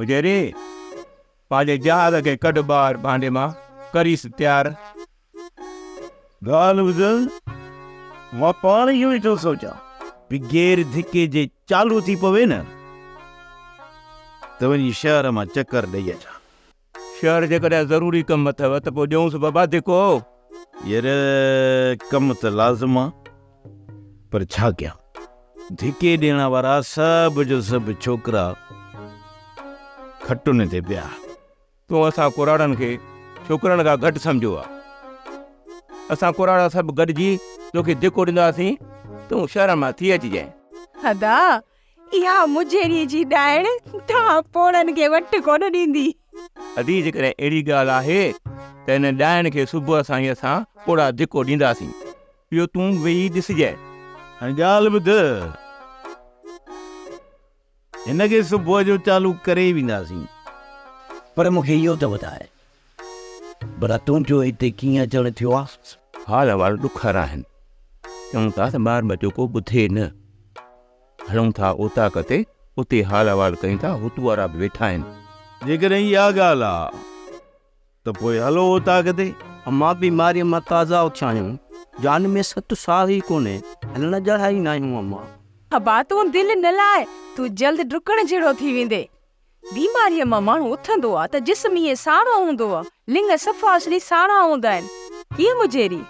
मुझेरी पंहिंजे जहाज़ खे कढ ॿाहिरि भांडे मां करीस तयारु। ॻाल्हि ॿुध, मां पाण इहो ई थो सोचां भी गेर धिके जे चालू थी पवे न त वञी शहर मां चकर ॾेई अचां। शहर जेकॾहिं ज़रूरी कमु अथव त पोइ ॾियूंसि बाबा धिको। यार कमु त लाज़िम आहे, पर छा कयां, धिके ॾियण वारा सभु जो सभु छोकिरा खटुनि ते पिया। तूं असां कुराड़नि खे छोकिरनि खां घटि सम्झो आहे। असां कुराड़ा सभु गॾिजी तोखे धिको ॾींदासीं, तूं शहर मां थी अचिजांइ। हदा इहा मुझेरी जी ॾाइण तव्हां पोड़नि खे वटि कोन ॾींदी। अदी जेकॾहिं अहिड़ी ॻाल्हि आहे त हिन ॾाइण खे सुबुह सां ई असां पोड़ा धिको ॾींदासीं। इहो तूं वेही ॾिसजांइ। हाणे ॻाल्हि ॿुध, हिनखे सुबुह जो चालू करे ई वेंदासीं, पर मूंखे इहो त ॿुधाए भला तुंहिंजो हिते कीअं अचणु थियो आहे? हाल अहिवाल ॾुखर आहिनि, चऊं था त ॿार बच्चो को ॿुधे न। हलूं था ओताक ते, उते हाल अहिवाल कयूं था, हुतू वारा बि वेठा आहिनि। जेकॾहिं इहा ॻाल्हि आहे त पोइ हलो ओताक ते। अम्मा बीमारीअ मां ताज़ा उथिया आहियूं, जान में सत साह ई कोन्हे, हलण जहिड़ा ई न आहियूं अम्मा। हबा तूं दिलि न लाए, तूं जल्द डुकण जहिड़ो थी वेंदे। बीमारीअ मां माण्हू उथंदो आहे त जिस्म ईअं सारो हूंदो आहे, लिंग सफ़ा असली सारा हूंदा आहिनि। कीअं मुझेरी?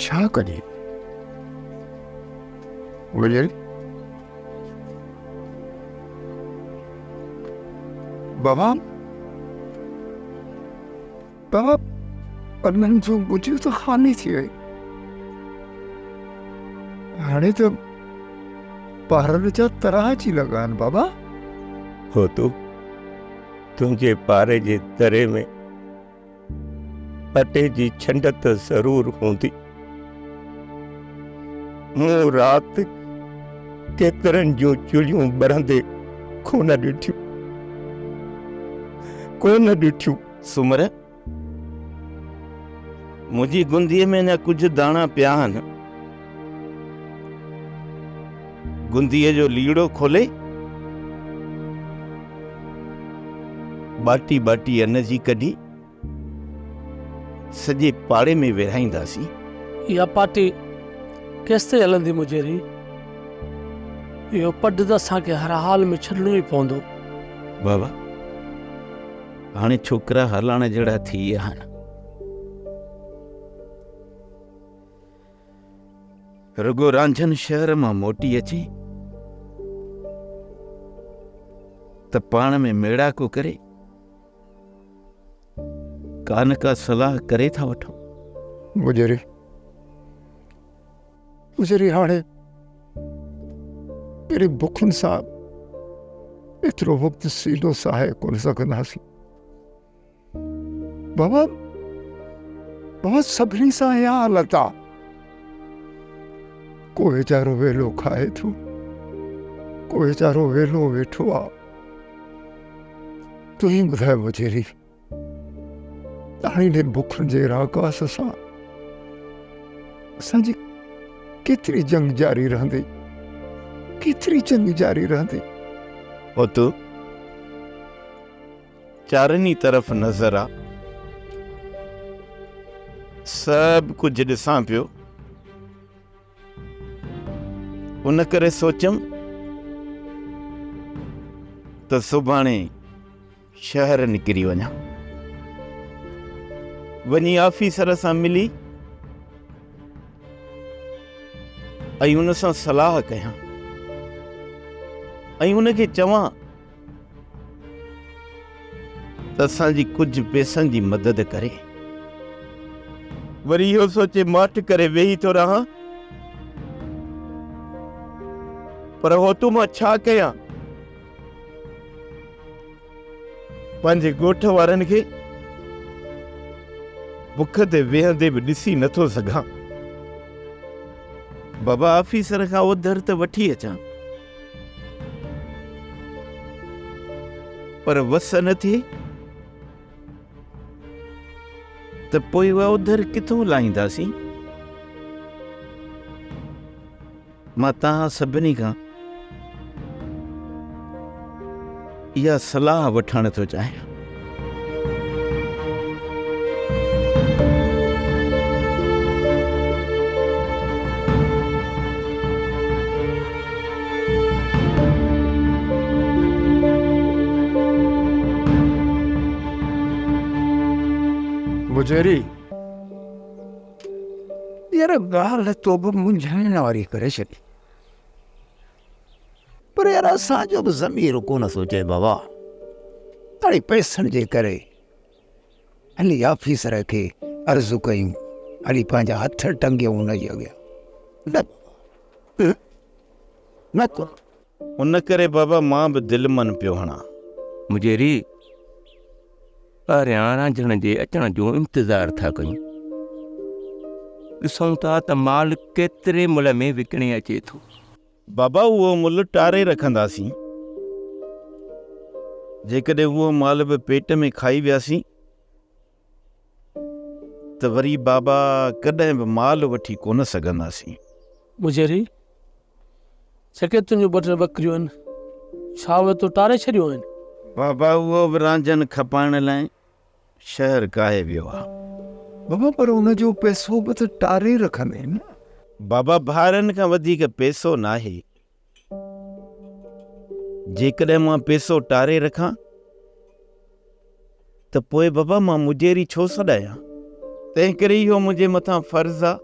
छा कजे मुझेरी? बाबा बाबा पन्ननि जो मुझे तो खानी थी वई। हाणे त पारनि जा तरह अची लॻा आहिनि बाबा। हो तूं तुंहिंजे पारे जे दरे में अटे जी छंड त ज़रूर हूंदी। मूं राति केतिरनि जूं चुलियूं ॿरंदे कोन ॾिठियूं। सुमर, मुंहिंजी गुंदीअ में न कुझु दाणा पिया आहिनि। गुंदीअ जो लीड़ो खोले बाटी बाटी अन्न जी कढी सॼे पाड़े में विरहाईंदासीं। इहा पार्टी केसिताईं हलंदी मुझेरी? इहो पॾ त असांखे हर हाल में छॾिणो ई पवंदो। बाबा हाणे छोकिरा हलाइण जहिड़ा थी विया आहिनि। रुगो रांझन शहर मां मोटी अचे त पाण में मेड़ाको करे कान का सलाह करे था वठूं। मुझेरी हाणे अहिड़ी बुखुनि सां एतिरो वक़्तु सीधो साहे कोन सघंदासीं। बाबा सभिनी सां इहा हालत आहे। को वीचारो वेलो खाए थो, को वीचारो वेलो वेठो आहे। तूं ई ॿुधाए मुझेरी, हाणे बुखनि जे राकास सां असांजी केतिरी जंग जारी रहंदी, केतिरी जंग जारी रहंदी। हो तूं चारनी तरफ़ नज़र आ, सभु कुझु ॾिसां पियो। उन करे सोचम त सुभाणे शहर निकिरी वञा, वञी ऑफिसर सां मिली ऐं उन सां सलाह कयां ऐं उनखे चवां असांजी कुछ पैसनि जी मदद करे। वरी इहो सोचे माठ करे वेही थो रहां, पर हो तूं मां छा कयां? पंहिंजे ॻोठ वारनि खे बुख ते वेहंदे बि ॾिसी नथो सघां। बाबा ऑफिसर खां उधर त वठी अचां, पर वस न थिए त पोइ उहा उधर किथों लाहींदासीं? मां तव्हां सभिनी खां इहा सलाह वठण थो चाहियां। मुजेरी यार ॻाल्हि तो बि मुंझाइण वारी करे छॾी, पर यार असांजो बि ज़मीर कोन सोचे बाबा। हाणे पैसनि जे करे हली ऑफिसर खे अर्ज़ु कयूं, हली पंहिंजा हथ टंगियूं हुनजे अॻियां। न को उन करे बाबा मां बि दिलि मन पियो हणां। मुजेरी परियां रांझण जे अचण जो इंतज़ार था कयूं। ॾिसूं था त माल केतिरे मुल्ह में विकिणे अचे थो। बाबा उहो मुल्ह टारे रखंदासीं। जेकॾहिं उहो माल बि पेट में खाई वियासीं त वरी बाबा कॾहिं बि माल वठी कोन सघंदासीं। मुजेरी जेके तुंहिंजूं ॿ बकरियूं आहिनि, छा उहे तो टारे छॾियूं आहिनि? बाबा उहो बि रांझनि खपाइण लाइ शहर काहे वियो आहे। बाबा पर उनजो पैसो बि त टारे रखंदा आहिनि। बाबा भाड़नि खां वधीक पैसो नाहे। जेकॾहिं मां पैसो टारे रखां त पोइ बाबा मां मुजेरी छो सॾायां? तंहिं करे इहो मुंहिंजे मथां फर्ज़ु आहे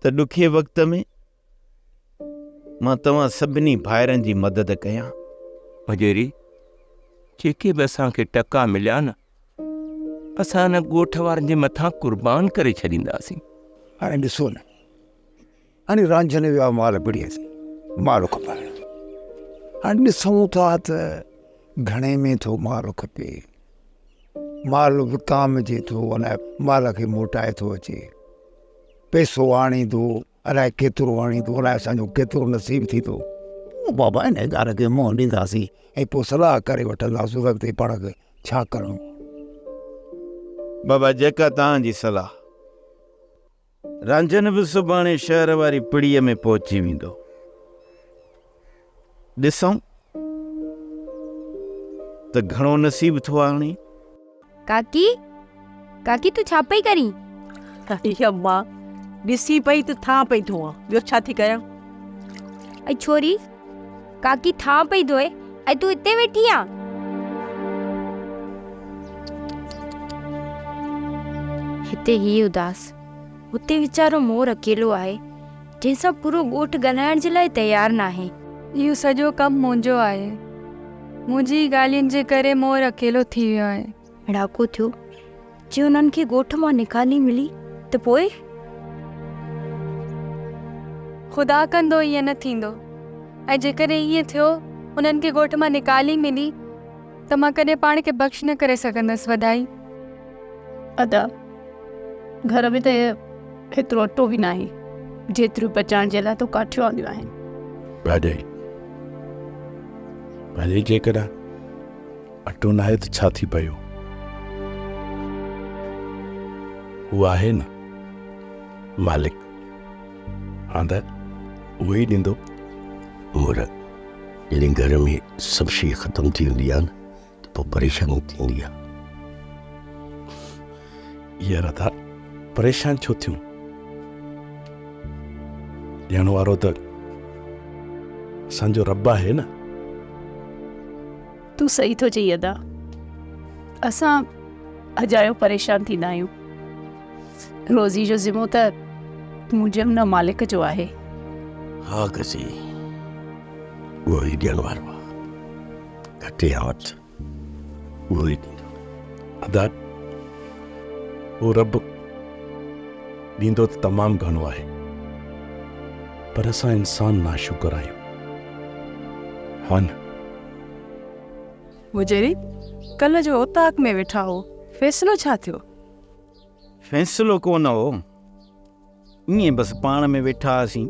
त ॾुखे वक़्त में मां तव्हां सभिनी भाइरनि जी मदद कयां। मुजेरी जेके बि असांखे टका मिलिया न, असां न ॻोठ वारनि जे मथां क़ुर्बान करे छॾींदासीं। हाणे ॾिसो न, हाणे रांझनि विया माल पिड़ियासीं, माल खपाइण। हाणे ॾिसूं था त घणे में थो माल खपे, माल विकामजे थो, अलाए माल खे मोटाए थो अचे, पैसो आणींदो, अलाए केतिरो आणींदो, अलाए असांजो केतिरो नसीब थींदो। बाबा हिन ॻाल्हि खे मुंहुं ॾींदासीं ऐं पोइ सलाह करे वठंदासीं अॻिते पाण खे छा करिणो। बाबा जेका तव्हांजी सलाह। रांझनि बि सुभाणे शहर वारी पिड़ीअ में पहुची वेंदो। ॾिसूं त घणो नसीब थो आणे। काकी काकी तू छा पई करी? अम्मा ॾिसी पई त था पई धोआं, ॿियो छा थी कयां? ऐं छोरी काकी था पई धोए ऐं तू हिते वेठी आ? हिते ही उदास, हुते वीचारो मोर अकेलो आहे जंहिंसां पूरो ॻोठ ॻाल्हाइण जे लाइ तयार न आहे। इहो सॼो कमु मुंहिंजो आहे, मुंहिंजी ॻाल्हियुनि जे करे मोर अकेलो थी वियो आहे। अड़ाको थियो जे उन्हनि खे ॻोठ मां निकाली मिली त पोइ? ख़ुदा कंदो ईअं न थींदो, ऐं जेकॾहिं ईअं थियो उन्हनि खे ॻोठ मां निकाली मिली त मां कॾहिं पाण खे बख़्श न करे सघंदसि। वधाई अदा घर में त हेतिरो अटो बि न आहे जेतिरो बचाइण जे लाइ तो काठियूं आंदियूं आहिनि। भाॼी जेकॾहिं अटो न आहे त छा थी पियो? उहो आहे न मालिक, हां त उहो ई ॾींदो। मोर जॾहिं घर में सभु शइ ख़तमु थी वेंदी आहे न त पोइ परेशानी थींदी आहे। यार था परेशान छो थियूं? ॾियण वारो त असांजो रब आहे न। तू सही थो चई अदा, असां अजायो परेशान थींदा आहियूं। रोज़ी जो ज़िमो त मुंहिंजे हुन मालिक जो आहे। हा कसी उहो ई ॾियण वारो आहे। घटि या वधि उहो ई ॾींदो। अदा वो रब ॾींदो त तमामु घणो आहे, पर असां इंसान नाशुक्र आहियूं। हा न? मुजेरी कल्ह जो उताक में वेठा हो, फ़ैसिलो छा थियो? फ़ैसिलो कोन हो, ईअं बसि पाण में वेठा हुआसीं।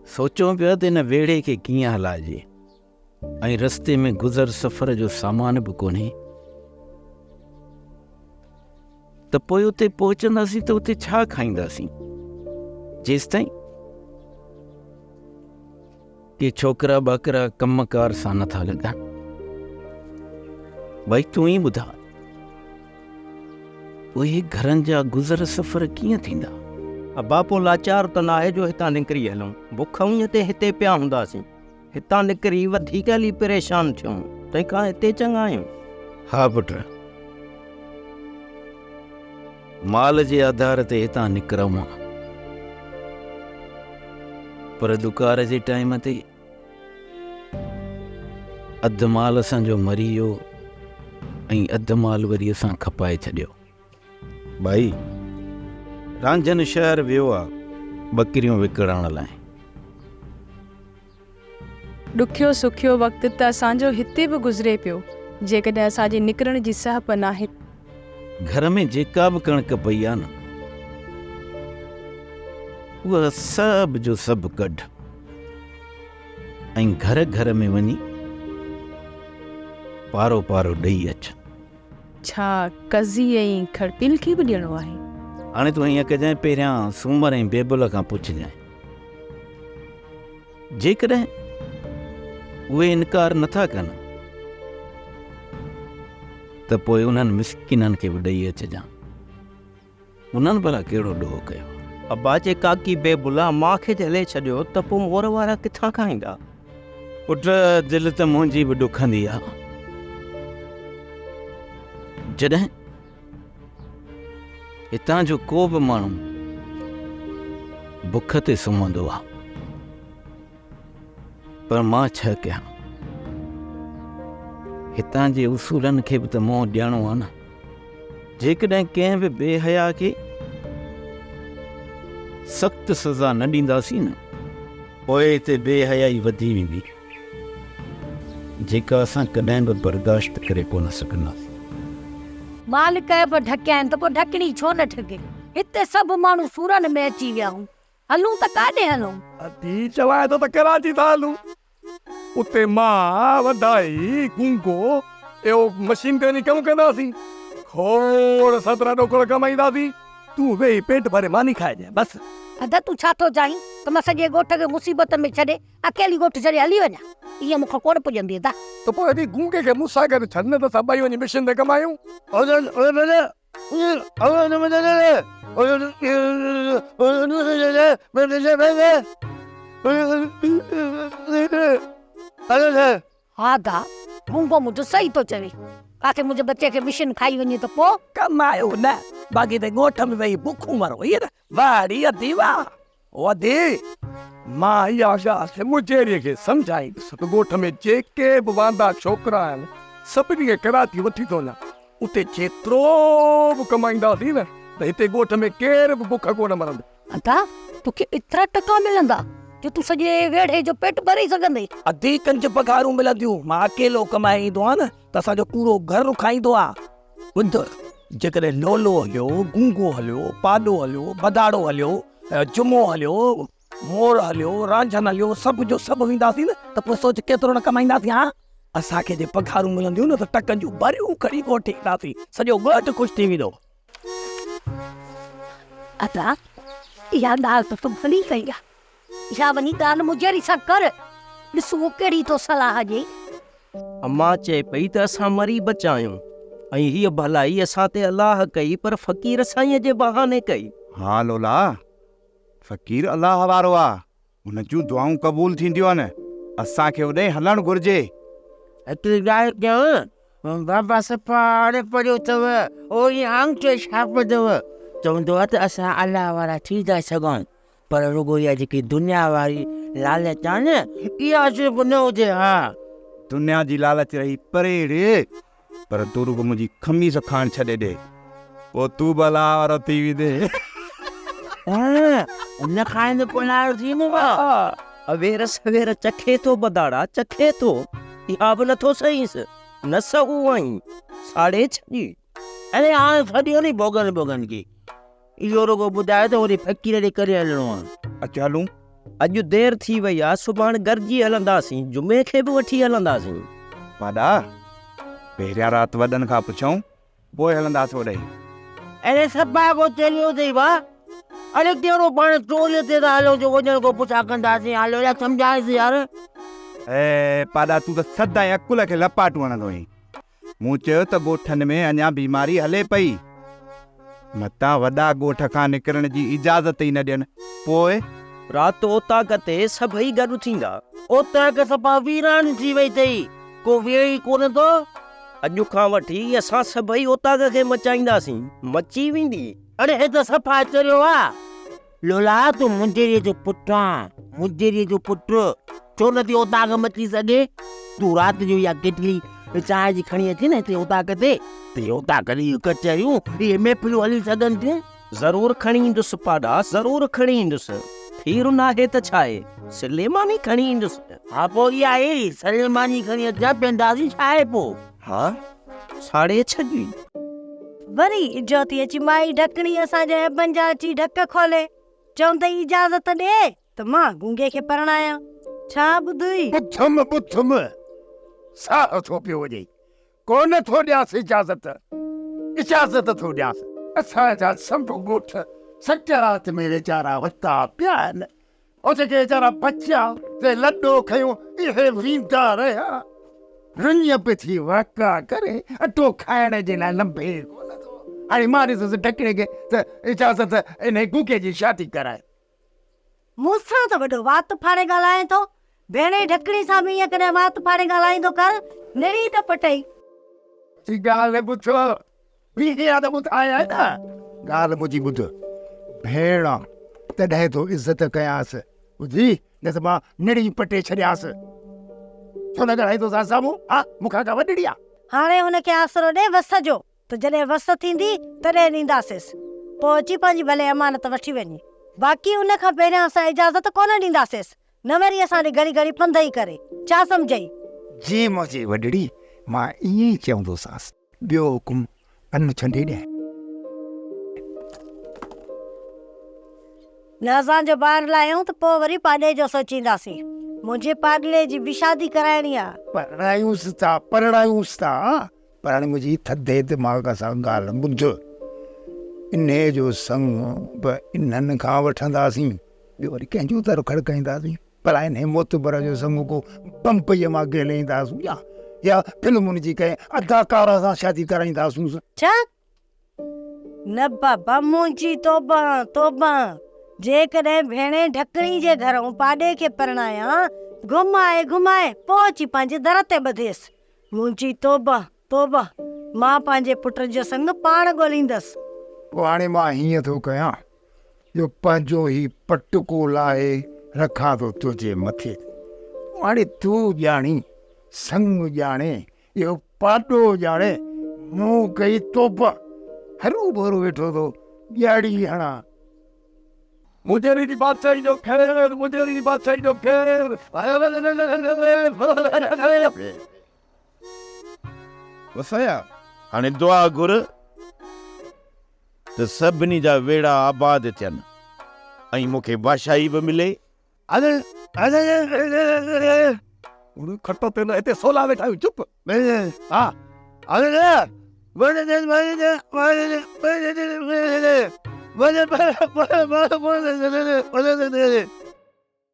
सोचो पियो त हिन वेड़े खे कीअं हलाइजे, ऐं रस्ते में गुज़र सफ़र जो सामान बि कोन्हे, त पोइ उते पहुचंदासीं त उते छा खाईंदासीं? जेसिताईं के छोकिरा ॿाकरा कमकार सां नथा लॻनि। भई तूं ई ॿुधा, उहे घरनि जा गुज़र सफ़र कीअं थींदा? बापो लाचार त न आहे जो हितां निकिरी हलूं, बुख उञ ते हिते पिया हूंदासीं, हितां निकिरी वधीक हली परेशान थियूं, तंहिंखां हिते चङा आहियूं। हा पुट, माल जे आधार ते हितां निकिरूं, पर दुकार जे टाइम ते अधु माल असांजो मरी वियो ऐं अधु माल वरी असां खपाए छॾियो। भाई रांझन शहर वियो आहे बकरियूं विकिणण लाइ। ॾुखियो सुखियो वक़्तु त असांजो हिते बि गुज़रे पियो, जेकॾहिं असांजे निकिरण जी सहप नाहे। घर में जेका बि कणिक पई आहे न, उहा सभु जो सभु कढ ऐं घर घर में वञी पारो पारो ॾेई अच। छा कज़ी ऐं खड़पिल खे बि ॾियणो आहे? हाणे तूं हीअं कजांइ, पहिरियां सूमर ऐं बेबुल खां पुछजांइ, जेकॾहिं उहे इनकार नथा कनि त पोइ उन्हनि मिसकिननि खे बि ॾेई अचिजांइ। उन्हनि भला कहिड़ो ॾोह कयो? अब्बा जे काकी बेबुला मूंखे झले छॾियो त पोइ मोर वारा किथां खाईंदा? पुट, दिलि त मुंहिंजी बि ॾुखंदी आहे जॾहिं हितां जो को बि माण्हू बुख ते सुम्हंदो आहे, पर मां छा कयां? हितां जे उसूलनि खे बि त मुंहुं ॾियणो आहे न। जेकॾहिं कंहिं बि बेहया खे सख़्तु सज़ा न ॾींदासीं न, पोइ हिते बेहयाई वधी वेंदी, जेका असां कॾहिं बि बर्दाश्त करे कोन सघंदासीं। मालिक बि ढकिया आहिनि त पोइ ढकणी छो न ठगे? हिते सभु माण्हू सूरन में अची विया हूं, हलूं त काॾे हलूं? अती चवाए तो त कराची था हलूं। उते मां वधाई गुंगो एओ मशीन ते कमु कंदासीं, खोड़ सतरा ॾोकड़ कमाईंदासीं। तूं वेही पेट भरे मानी खाइजांइ बस। अदा तूं छा थो चाहीं त मां सॼे ॻोठ खे मुसीबत में छॾे अकेली ॻोठ छॾे हली वञा? इहा मूंखां कोन पुॼंदी अदा। तो पोइ हेॾी गुंगे खे मूंसां गॾु छॾ न, त सभई वञी मिशन ते कमायूं। हा दा, गुंगो मुंहिंजो सही थो चवे, काथे मुंहिंजे बच्चे खे मिशन खाई वञे त पोइ कमायो न, बाक़ी त ॻोठ में वेही बुखूं मरो। इहे न वाड़ी अधी वाह वधी। मां इहा ॻाल्हि मुजेरीअ खे सम्झाईंदुसि त ॻोठ में जेके बि वांदा छोकिरा आहिनि सभिनी खे कराची वठी थो वञा। उते जेतिरो बि कमाईंदासीं न, त हिते ॻोठ में केर बि बुख कोन मरंदो। अदा तोखे एतिरा टका मिलंदा जो तूं सॼे वेड़े जो पेट भरे सघंदे? अधी कंज पघारूं मिलंदियूं, मां अकेलो कमाए ईंदो आहियां न, त असांजो पूरो घर खाईंदो आहे। ॿुध, जेकॾहिं लोलो हलियो, गूंगो हलियो, पाॾो हलियो, बदाड़ो हलियो, जुमो हलियो, मोर हलियो, रांझन हलियो, सभु जो सभु वेंदासीं न, त पोइ सोच केतिरो न कमाईंदासीं। हा, असांखे जे पघारूं मिलंदियूं न, त टकनि जूं भरियूं खणी ॻोठे ईंदासीं, सॼो ॻोठ ख़ुशि थी वेंदो। अदा इहा ॻाल्हि त तूं भली कई आहे, इहा वञी ॻाल्हि मुजेरी सां कर, ॾिस उहो कहिड़ी तो सलाह ॾे। अम्मा चए पई त असां मरी बचायूं, ऐं हीअ भलाई असां ते अलाह कई, पर फ़क़ीर साईंअ जे बहाने कई। हा लोला, फ़क़ीर अलाह वारो आहे, हुन जूं दुआऊं क़बूल थींदियूं आहिनि। असांखे होॾे हलणु घुरिजे। हिकिड़ी ॻाल्हि कयांव, बाबा सफ़ा हाणे पढ़ियो अथव, उहो आंगठे छाप अथव, चवंदो आहे त असां अलाह वारा थी था सघूं, पर रुगो इहा जेकी दुनिया वारी लालच आहे न, इहा सिर्फ़ु न हुजे। हा, दुनिया जी लालच रही परे रे, पर तू रुगो मुंहिंजी खमीस खाण छॾे ॾे, पोइ तू भला वारो थी वेंदे। न खाइण पुलाड़ थी अवेर सवेर चखे तो बदाड़ा चखे तो इहा बि नथो सहींसि न सहूं आई 6:30। अरे हाणे छॾियो नी बोगन बोगन की, इहो रुगो ॿुधाए त वरी फ़कीर ॾे करे हलणो आहे। अच्छा हलूं, अॼु देरि थी वई आहे, सुभाणे गॾिजी हलंदासीं, जुमे खे बि वठी हलंदासीं। पाॾा पहिरियां राति वॾनि खां पुछऊं, पोइ हलंदासीं होॾे। अरे सभा को चलियो अथई वाह, अरे कहिड़ो पाण टोले ते था हलो जो वञण को पुछा कंदासीं, हलो या सम्झाइसि यार। ए पाॾा तूं त सदाईं अकुल खे लपाटू हणंदो आहीं। मूं चयो त ॻोठनि में अञा बीमारी हले पई, मतां वॾा ॻोठ खां निकिरण जी इजाज़त ई न ॾियनि, पोइ राति ओताक ते सभई गॾु थींदा। ओताक सफ़ा वीरान थी वई अथई, को वेह ई कोन थो। अॼु खां वठी असां सभई ओताक खे मचाईंदासीं, मची वेंदी। अरे हे त सफ़ा चरियो आहे। लोला तूं मुंहिंजे जो पुटु आं, मुंहिंजे जो पुटु, छो नथी ओताक मची सघे? तूं राति जो या केतली चांहि जी खणी अचे न हिते ओताक ते ओताक जी कचरियूं इहे महफ़िलूं हली सघनि थियूं। ज़रूरु खणी ईंदुसि पाॾा, ज़रूरु खणी ईंदुसि। खीर नाहे त छा आहे, सलेमानी खणी ईंदुसि। हा पोइ इहा आहे सलेमानी खणी अचां पेंदासीं, छा आहे पोइ? हा 6:30। वरी इजोती अची माई ढकणी असांजे अबनि जा अची ढक खोले, चवंदई इजाज़त ॾे त मां गूंगे खे परणायां। छा ॿुधई? बुथम साह थो पियो वॼे, कोन थो ॾियासि इजाज़त, इजाज़त थो ॾियासि। असांजा सभु ॻोठ सच राति में वीचारा वता पिया आहिनि, ओ जेके वीचारा बचिया ते लॾो खयूं इहे वींदा रहिया, रुञ पे थी वाका करे अटो खाइण जे लाइ लंबे कोन थो। हाणे मां ॾिसुसि ढकणे खे त इजाज़त इन गूंगे जी शादी कराए। मूंसां त वॾो वात फाड़े ॻाल्हाए थो, भेणे ढकणी सां बि ईअं कॾहिं वात फाड़े ॻाल्हाईंदो कर, निड़ी त पटई। ॻाल्हि ॿुधो, ॿी त ॿुधाया न, ॻाल्हि मुंहिंजी ॿुध। भेण तॾहिं तो इज़त कयांसि, ॿुधी न त मां निड़ी पटे छॾियासि। छो न ॻाल्हाई तो साम्हूं? हा मूंखां का वॾड़ी आहे। हाणे हुनखे आसरो ॾे वस जो, त जॾहिं वस थींदी तॾहिं ॾींदासींसि, पोइ अची पंहिंजी भले अमानत वठी वञे। बाक़ी उन खां पहिरियां असां इजाज़त कोन ॾींदासींसि, न वरी असां ॾे घड़ी घड़ी पंध ई करे। छा सम्झई? जी मुंहिंजी वॾड़ी, मां ईअं ई चवंदोसांसि, ॿियो हुकुम अन छंडे ॾे। न असांजो ॿार लाहियूं त पोइ वरी पाॾे जो सोचींदासीं। मुंहिंजे पाॾले जी बि शादी कराइणी आहे। परणायूंसि था, पर हाणे मुंहिंजी थधे दिमाग़ सां ॻाल्हि ॿुध। इन जो संग बि इन्हनि खां वठंदासीं, ॿियो वरी कंहिंजो दर खड़काईंदासीं। भला इन मोतबर जो संग को बम्बईअ मां ॻाल्हाईंदासीं या फिल्मुनि जी कंहिं अदाकारा सां शादी कराईंदासीं। छा? न बाबा मुंहिंजी तौबा तौबा, जेकॾहिं भेणे ढकणी जे घरों पाॾे खे परणायां, घुमाए घुमाए पोइ अची पंहिंजे दर ते ॿधेसि। मुंहिंजी तौबा तौबा, मां पंहिंजे पुट जो संग पाण ॻोल्हींदसि। पोइ हाणे मां हीअं थो कयां, जो पंहिंजो ई पटको लाहे रखां थो तुंहिंजे मथे। हाणे तूं ॼाणी, संग ॼाणे, इहो पाॾो ॼाणे, मूं कई तौबा, हरू भरू वेठो थो ॼाड़ी हणां। मुंहिंजे जी बादशाही जो ख़ैर, मुंहिंजे जी बादशाही जो ख़ैर। वसाया हाणे दुआ घुर त सभिनी जा वेड़ा आबाद थियनि ऐं मूंखे बादशाही बि मिले। खटो पे न हिते सोला वेठा आहियूं, चुप। हा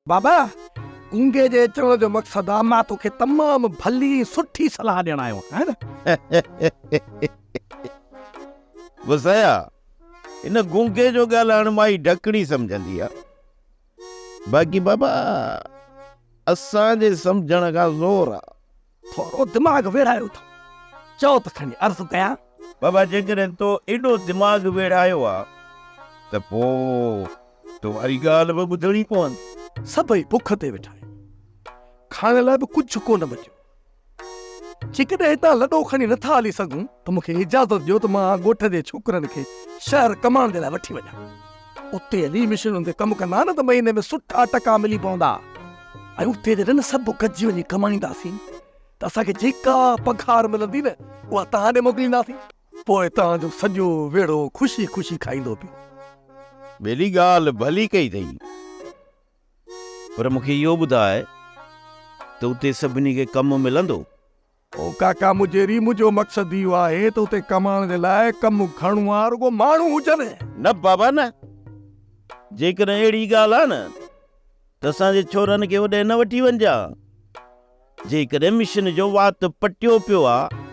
बाबा, गूंगे जे अचण जो मक़सदु आहे मां तोखे तमामु भली सुठी सलाह ॾियण आयो आहियां, है न? वसाया इन गूंगे जो ॻाल्हाइण माई ढकणी सम्झंदी आहे, बाक़ी बाबा असांजे सम्झण खां ज़ोर आहे। थोरो दिमाग़ वेड़ायो था, चओ त खणी अर्ज़ु कयां। बाबा जेकॾहिं तो एॾो दिमाग़ वेड़ायो आहे त पोइ तो वारी ॻाल्हि बि ॿुधणी पवंदी। सभई बुख ते वेठा आहियूं, खाइण लाइ बि कुझु कोन बचियो। जेकॾहिं हितां लॾो खणी नथा हली सघूं त मूंखे इजाज़त ॾियो त मां ॻोठ जे छोकिरनि खे शहर कमाइण जे लाइ वठी वञा। उते हली मिशनुनि ते कमु कंदा न त महीने में सुठा टका मिली पवंदा ऐं उते जॾहिं सभु गॾिजी वञी कमाईंदासीं त असांखे जेका पघार मिलंदी न उहा तव्हां ॾे मोकिलींदासीं। पोइ तव्हांजो सॼो वेड़ो ख़ुशी ख़ुशी खाईंदो पियो। ॿेड़ी ॻाल्हि भली कई अथई, पर मूंखे इहो ॿुधाए त उते सभिनी खे कमु मिलंदो? ओ काका मुंहिंजेरी मुंहिंजो मक़सदु इहो आहे त उते कमाइण जे लाइ कमु खणणो आहे, रुगो माण्हू हुजनि। न बाबा न, जेकॾहिं अहिड़ी ॻाल्हि आहे न त असांजे छोरनि खे होॾे न वठी वञिजा। जेकॾहिं मिशन जो वात पटियो पियो आहे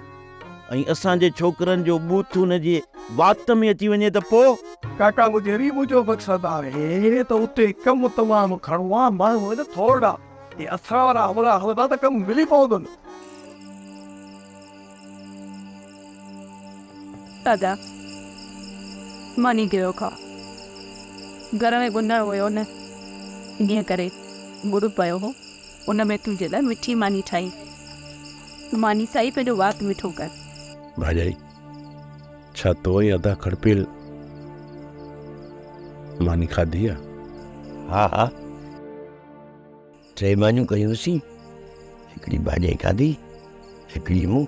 ऐं असांजे छोकिरनि जो बूथ हुन जे वात में अची वञे त पोइ? काका मुंहिंजेरी मुंहिंजो मक़सदु आहे त उते कमु तमामु खणणो आहे, माण्हू आहिनि थोरा, हे असां वारा हवड़ा हलंदा त कमु मिली पवंदो न। दादा मानी कयो खा, घर में गुंदड़ हुयो न, इन करे गुड़ पियो हो, उन में तुंहिंजे लाइ मिठी मानी ठाही। मानी साई पंहिंजो वात मिठो कर। भाॼाई छा तो ई अदा खड़पियल मानी खाधी आहे? हा हा, 3 मानियूं कयूंसीं, हिकिड़ी भाॼाई खाधी, हिकिड़ी मूं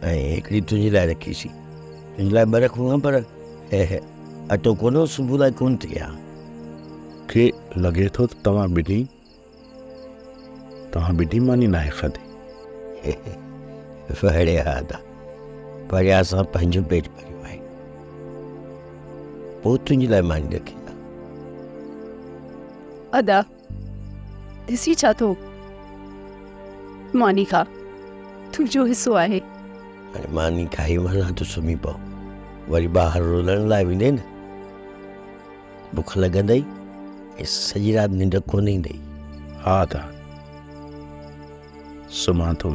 ऐं हिकिड़ी तुंहिंजे लाइ रखीसीं। तुंहिंजे लाइ 2 रखूं हा, पर अटो कोन्हो, सुबुह लाइ कोन थिया। खे लॻे थो त तव्हां ॿिनी मानी नाहे खाधी। वड़े हा अदा, पर असां पंहिंजो पेट भरियो आहे, पोइ तुंहिंजे लाइ मानी रखी आहे। अदा ॾिसी छा थो, मानी खा, तुंहिंजो हिसो आहे। हाणे मानी खाई वञा त सुम्ही पओ, वरी ॿाहिरि रुलण लाइ वेंदे न, बुख लॻंदई ऐं सॼी राति निंड कोन ईंदई। हा दा, सुम्हां थो।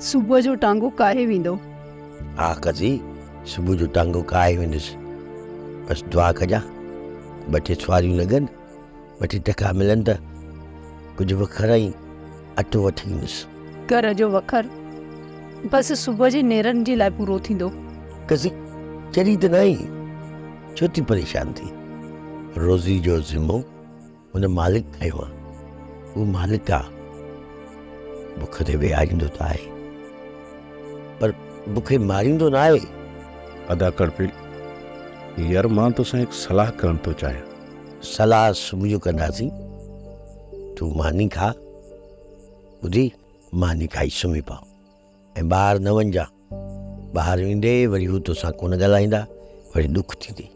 सुबुह जो टांगो काहे वेंदो? हा कजी, सुबुह जो टांगो काहे वेंदुसि, बसि दुआ कजां 2-3 सुवारियूं लॻनि, 2 टका मिलनि त कुझु वखर ऐं अटो वठी ईंदुसि। घर जो वखर बसि सुबुह जी नेरनि जे लाइ पूरो थींदो। कसी चरी त न आई, छो थी परेशान थी? रोज़ी जो ज़िम्मो हुन मालिक खयो आहे, उहो मालिक आहे, बुख ते विहारींदो त आहे, पर बुखे मारींदो न आहे। अदा खड़पियल यार, मां तोसां हिकु सलाह करण थो चाहियां। सलाह सुबुह जो कंदासीं, तूं मानी खा, ॿुधी, मानी खाई सुम्ही पओ ऐं ॿाहिरि न वञिजा। ॿाहिरि वेंदे वरी हू तोसां कोन ॻाल्हाईंदा, वरी ॾुख थींदी।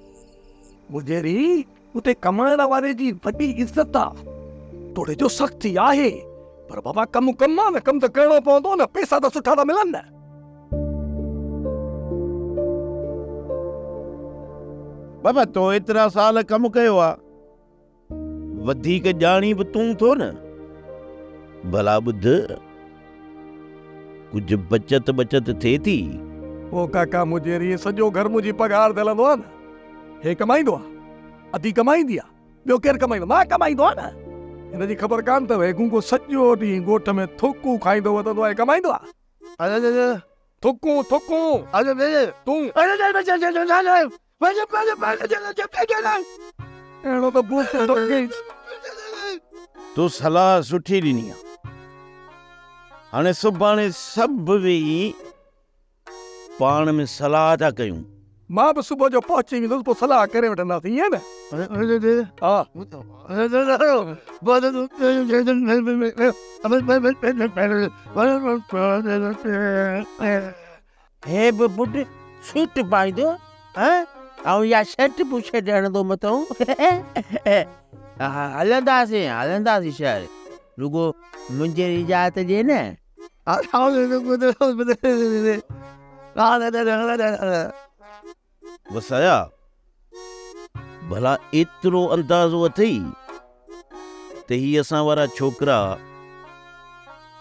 मुंहिंजेरी उते कमाइण वारे जी वॾी इज़त आहे, थोरे जो सख़्ती आहे, पर बाबा कमु आहे न, कमु त करिणो पवंदो न, पैसा त सुठा था मिलनि न। बाबा तो एतिरा साल कमु कयो आहे, वधीक ॼाणी बि तूं थो न। भला ॿुध, कुझु बचत थिए थी? ओ काका मुंहिंजेरी सॼो घर मुंहिंजी पघार ते हलंदो आहे न, हे कमाईंदो आहे, अधी कमाईंदी आहे, ॿियो केरु कमाईंदो? मां कमाईंदो आहे न। हिनजी ख़बर कान अथव, गुंगो सॼो ॾींहुं ॻोठ में थुकूं खाईंदो वधंदो आहे, कमाईंदो आहे? थुकूं तूं अहिड़ो त भूत तो सलाह सुठी ॾिनी आहे। हाणे सुभाणे सभु वेही पाण में सलाह था कयूं। मां बि सुबुह जो पहुची वेंदुसि, पोइ सलाह करे वठंदासीं, ईअं न? हा हे बि बुढ सूट पाईंदो ऐं या शर्ट पुछे ॾियणो मथां। हलंदासीं शहर, रुगो मुंहिंजे इजाज़त ॾिए न। वसाया, भला एतिरो अंदाज़ो अथई त ही असां वारा छोकिरा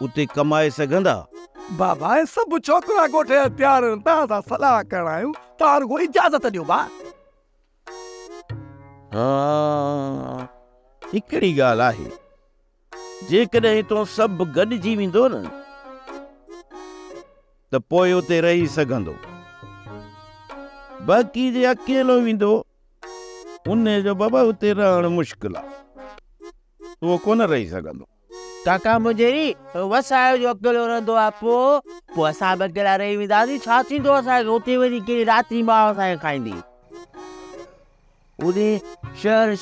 उते कमाए सघंदा? बाबा सभु छोकिरा ॻोठे तयार आहिनि, तव्हां सां सलाह करण आहियूं, तव्हां रुगो इजाज़त ॾियो बा। हा, हिकिड़ी ॻाल्हि आहे, जेकॾहिं तो सभु गॾिजी वेंदो न त पोइ उते रही सघंदो, बाक़ी जे अकेलो वेंदो उन जो बाबा उते रहणु मुश्किल आहे, उहो कोन रही सघंदो। काका मुंहिंजे वसायो जो अकेलो रहंदो आहे, पोइ असां बि अकेला रही वेंदासीं, छा थींदो असांखे? उते वञी कहिड़ी राति मां असांखे खाईंदी? उते शहर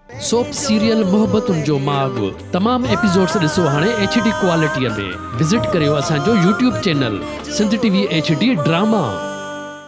सोप सीरियल मोहब्बतुनि जो माग तमाम एपिसोड्स ॾिसो हाणे HD क्वालिटीअ में। विज़िट करियो असांजो YouTube channel Sindh TV HD drama.